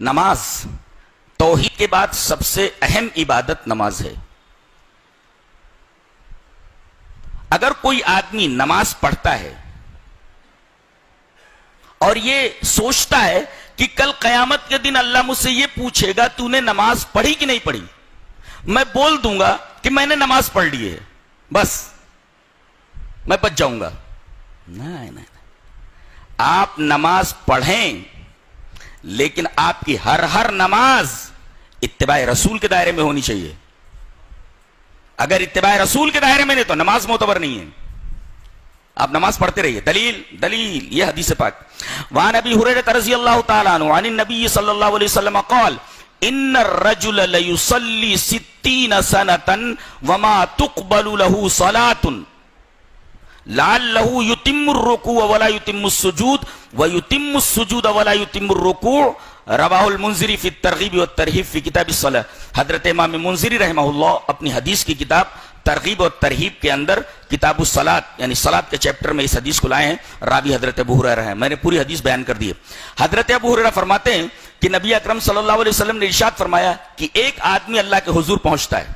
نماز توحید کے بعد سب سے اہم عبادت نماز ہے. اگر کوئی آدمی نماز پڑھتا ہے اور یہ سوچتا ہے کہ کل قیامت کے دن اللہ مجھ سے یہ پوچھے گا تو نے نماز پڑھی کہ نہیں پڑھی, میں بول دوں گا کہ میں نے نماز پڑھ لی ہے, بس میں بچ جاؤں گا. نہیں, آپ نماز پڑھیں, لیکن آپ کی ہر نماز اتباع رسول کے دائرے میں ہونی چاہیے. اگر اتباع رسول کے دائرے میں نہیں تو نماز معتبر نہیں ہے. آپ نماز پڑھتے رہیے. دلیل یہ حدیث پاک. وعن ابی ہریرہ رضی اللہ تعالی عنہ عن النبی صلی اللہ علیہ وسلم قال ان الرجل لیصلی 60 سنة وما تقبل له صلاة لعله يتم الركوع ولا يتم السجود ويتم السجود ولا يتم الركوع. رواہ المنذری فی الترغیب والترہیب فی کتاب الصلاۃ. حضرت امام منذری رحمہ اللہ اپنی حدیث کی کتاب ترغیب اور ترہیب کے اندر کتاب الصلاۃ یعنی صلاۃ کے چیپٹر میں اس حدیث کو لائے ہیں. راوی حضرت ابو ہریرہ ہے. میں نے پوری حدیث بیان کر دی ہے. حضرت ابو ہریرہ فرماتے ہیں کہ نبی اکرم صلی اللہ علیہ وسلم نے ارشاد فرمایا کہ ایک آدمی اللہ کے حضور پہنچتا ہے,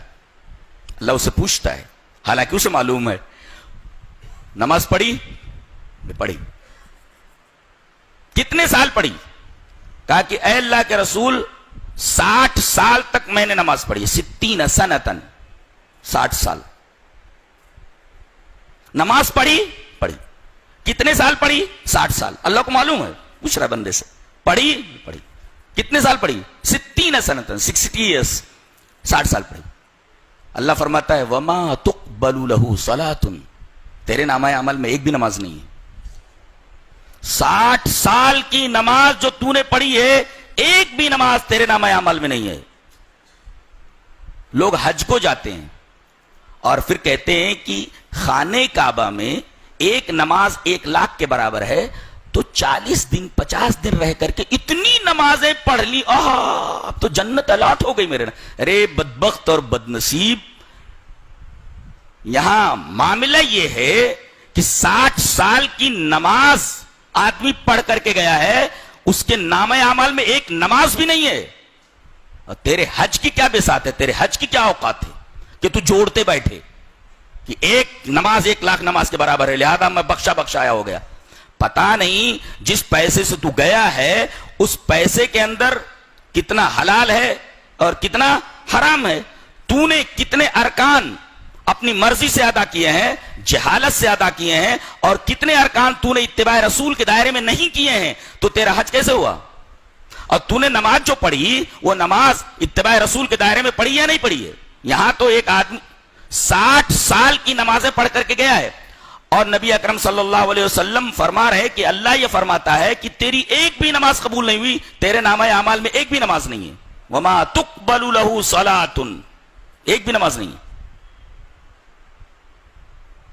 اللہ اسے پوچھتا ہے, حالانکہ اسے معلوم ہے نماز پڑھی, کتنے سال پڑھی؟ کہا کہ اے اللہ کے رسول 60 سال تک میں نے نماز پڑھی. 60 سنتن 60 سال نماز پڑھی. کتنے سال پڑھی؟ 60 سال. اللہ کو معلوم ہے, پوچھ رہا بندے سے, پڑھی. کتنے سال پڑھی؟ 60 سنتن 60 ایئرس, 60 سال پڑھی. اللہ فرماتا ہے وما تقبل له صلاۃ, تیرے نامہ عمل میں ایک بھی نماز نہیں ہے. 60 سال کی نماز جو تو نے پڑھی ہے ایک بھی نماز تیرے نامہ عمل میں نہیں ہے. لوگ حج کو جاتے ہیں اور پھر کہتے ہیں کہ خانہ کعبہ میں ایک نماز 1 لاکھ کے برابر ہے, تو 40 دن 50 دن رہ کر کے اتنی نمازیں پڑھ لی, اب تو جنت الاٹ ہو گئی میرے. ارے بدبخت اور بدنصیب, یہاں معاملہ یہ ہے کہ 60 سال کی نماز آدمی پڑھ کر کے گیا ہے, اس کے نامہ اعمال میں ایک نماز بھی نہیں ہے. اور تیرے حج کی کیا بساط ہے, تیرے حج کی کیا اوقات ہے کہ تو جوڑتے بیٹھے کہ ایک نماز 1 لاکھ نماز کے برابر ہے, لہذا میں بخشایا ہو گیا. پتا نہیں جس پیسے سے تو گیا ہے اس پیسے کے اندر کتنا حلال ہے اور کتنا حرام ہے. تو نے کتنے ارکان اپنی مرضی سے ادا کیے ہیں, جہالت سے ادا کیے ہیں, اور کتنے ارکان تو نے اتباع رسول کے دائرے میں نہیں کیے ہیں, تو تیرا حج کیسے ہوا؟ اور تو نے نماز جو پڑھی وہ نماز اتباع رسول کے دائرے میں پڑھی یا نہیں پڑھی ہے؟ یہاں تو ایک آدمی 60 سال کی نمازیں پڑھ کر کے گیا ہے, اور نبی اکرم صلی اللہ علیہ وسلم فرما رہے کہ اللہ یہ فرماتا ہے کہ تیری ایک بھی نماز قبول نہیں ہوئی, تیرے نامہ اعمال میں ایک بھی نماز نہیں ہے. وما تقبل له صلاۃ, ایک بھی نماز نہیں ہے.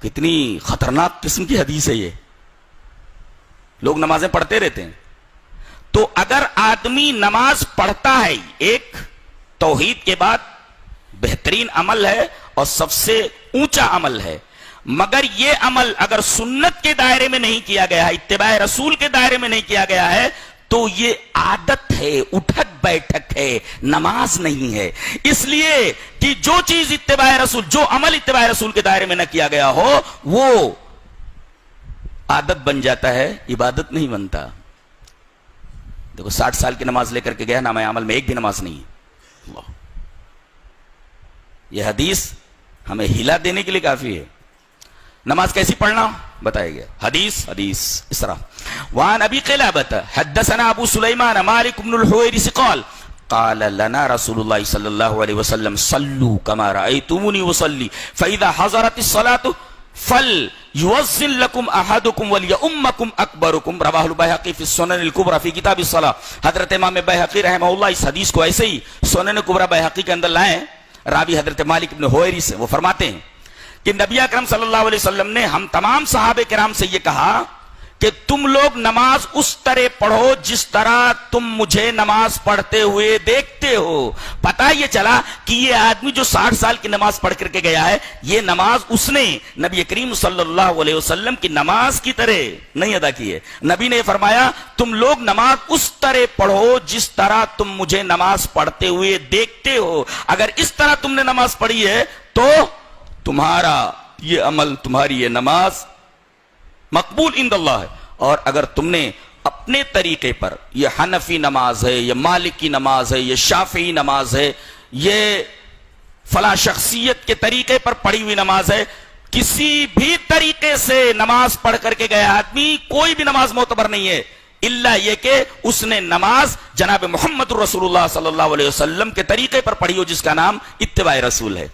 کتنی خطرناک قسم کی حدیث ہے یہ. لوگ نمازیں پڑھتے رہتے ہیں. تو اگر آدمی نماز پڑھتا ہے, ایک توحید کے بعد بہترین عمل ہے اور سب سے اونچا عمل ہے, مگر یہ عمل اگر سنت کے دائرے میں نہیں کیا گیا ہے, اتباع رسول کے دائرے میں نہیں کیا گیا ہے, تو یہ عادت ہے, اٹھک بیٹھک ہے, نماز نہیں ہے. اس لیے کہ جو چیز اتباع رسول, جو عمل اتباع رسول کے دائرے میں نہ کیا گیا ہو وہ عادت بن جاتا ہے, عبادت نہیں بنتا. دیکھو 60 سال کی نماز لے کر کے گیا, نامہ عمل میں ایک بھی نماز نہیں ہے. اللہ, یہ حدیث ہمیں ہلا دینے کے لیے کافی ہے. نماز کیسی پڑھنا بتایا گیا. حدیث اس طرح. وعن ابی قلابۃ حدثنا ابو سلیمان مالک بن الحویرث قال قال لنا رسول اللہ صلی اللہ علیہ وسلم صلوا كما رأيتموني اصلي فاذا حضرت الصلاة فليؤذن لكم احدكم وليؤمكم اکبركم. رواہ البیہقی فی السنن الکبری فی کتاب الصلاۃ. حضرت امام بیہقی رحمہ اللہ اس حدیث کو ایسے ہی سنن کبری بیہقی کے اندر لائے. راوی حضرت مالک بن حویرث, وہ فرماتے ہیں کہ نبی اکرم صلی اللہ علیہ وسلم نے ہم تمام صحابہ کرام سے یہ کہا کہ تم لوگ نماز اس طرح پڑھو جس طرح تم مجھے نماز پڑھتے ہوئے دیکھتے ہو. پتہ یہ چلا کہ یہ آدمی جو 60 سال کی نماز پڑھ کر کے گیا ہے، یہ نماز اس نے نبی کریم صلی اللہ علیہ وسلم کی نماز کی طرح نہیں ادا کی ہے. نبی نے فرمایا تم لوگ نماز اس طرح پڑھو جس طرح تم مجھے نماز پڑھتے ہوئے دیکھتے ہو. اگر اس طرح تم نے نماز پڑھی ہے تو تمہارا یہ عمل، تمہاری یہ نماز مقبول عند اللہ ہے. اور اگر تم نے اپنے طریقے پر، یہ حنفی نماز ہے، یہ مالکی نماز ہے، یہ شافعی نماز ہے، یہ فلاں شخصیت کے طریقے پر پڑھی ہوئی نماز ہے، کسی بھی طریقے سے نماز پڑھ کر کے گیا آدمی کوئی بھی نماز معتبر نہیں ہے، الا یہ کہ اس نے نماز جناب محمد رسول اللہ صلی اللہ علیہ وسلم کے طریقے پر پڑھی ہو، جس کا نام اتباع رسول ہے.